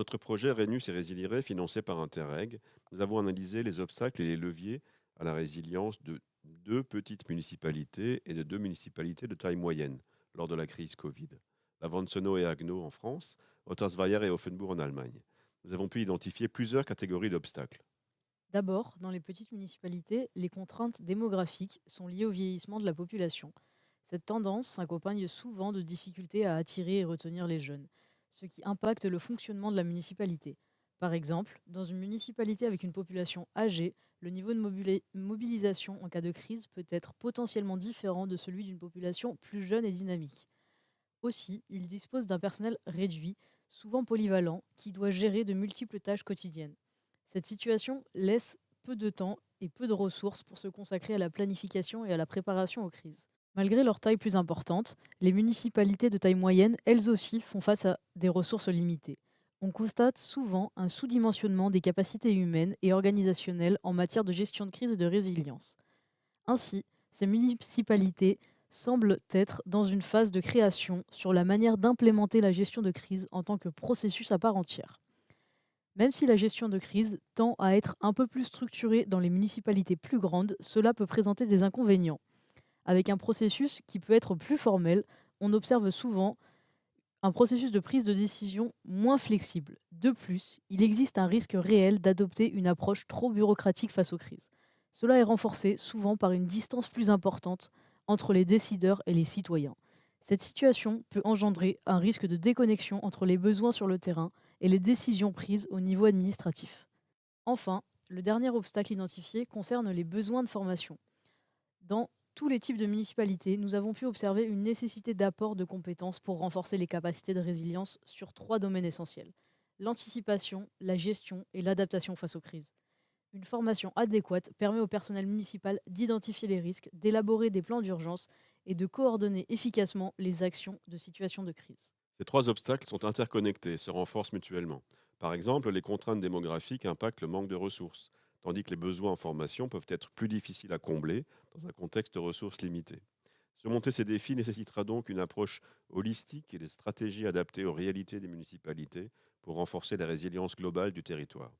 Dans notre projet Rhenus et Résilire, financé par Interreg, nous avons analysé les obstacles et les leviers à la résilience de deux petites municipalités et de deux municipalités de taille moyenne lors de la crise Covid. La Vonseno et Agno en France, Ottersweier et Offenbourg en Allemagne. Nous avons pu identifier plusieurs catégories d'obstacles. D'abord, dans les petites municipalités, les contraintes démographiques sont liées au vieillissement de la population. Cette tendance s'accompagne souvent de difficultés à attirer et retenir les jeunes, ce qui impacte le fonctionnement de la municipalité. Par exemple, dans une municipalité avec une population âgée, le niveau de mobilisation en cas de crise peut être potentiellement différent de celui d'une population plus jeune et dynamique. Aussi, il dispose d'un personnel réduit, souvent polyvalent, qui doit gérer de multiples tâches quotidiennes. Cette situation laisse peu de temps et peu de ressources pour se consacrer à la planification et à la préparation aux crises. Malgré leur taille plus importante, les municipalités de taille moyenne, elles aussi, font face à des ressources limitées. On constate souvent un sous-dimensionnement des capacités humaines et organisationnelles en matière de gestion de crise et de résilience. Ainsi, ces municipalités semblent être dans une phase de création sur la manière d'implémenter la gestion de crise en tant que processus à part entière. Même si la gestion de crise tend à être un peu plus structurée dans les municipalités plus grandes, cela peut présenter des inconvénients. Avec un processus qui peut être plus formel, on observe souvent un processus de prise de décision moins flexible. De plus, il existe un risque réel d'adopter une approche trop bureaucratique face aux crises. Cela est renforcé souvent par une distance plus importante entre les décideurs et les citoyens. Cette situation peut engendrer un risque de déconnexion entre les besoins sur le terrain et les décisions prises au niveau administratif. Enfin, le dernier obstacle identifié concerne les besoins de formation. Dans tous les types de municipalités, nous avons pu observer une nécessité d'apport de compétences pour renforcer les capacités de résilience sur trois domaines essentiels: l'anticipation, la gestion et l'adaptation face aux crises. Une formation adéquate permet au personnel municipal d'identifier les risques, d'élaborer des plans d'urgence et de coordonner efficacement les actions de situation de crise. Ces trois obstacles sont interconnectés et se renforcent mutuellement. Par exemple, les contraintes démographiques impactent le manque de ressources, tandis que les besoins en formation peuvent être plus difficiles à combler dans un contexte de ressources limitées. Surmonter ces défis nécessitera donc une approche holistique et des stratégies adaptées aux réalités des municipalités pour renforcer la résilience globale du territoire.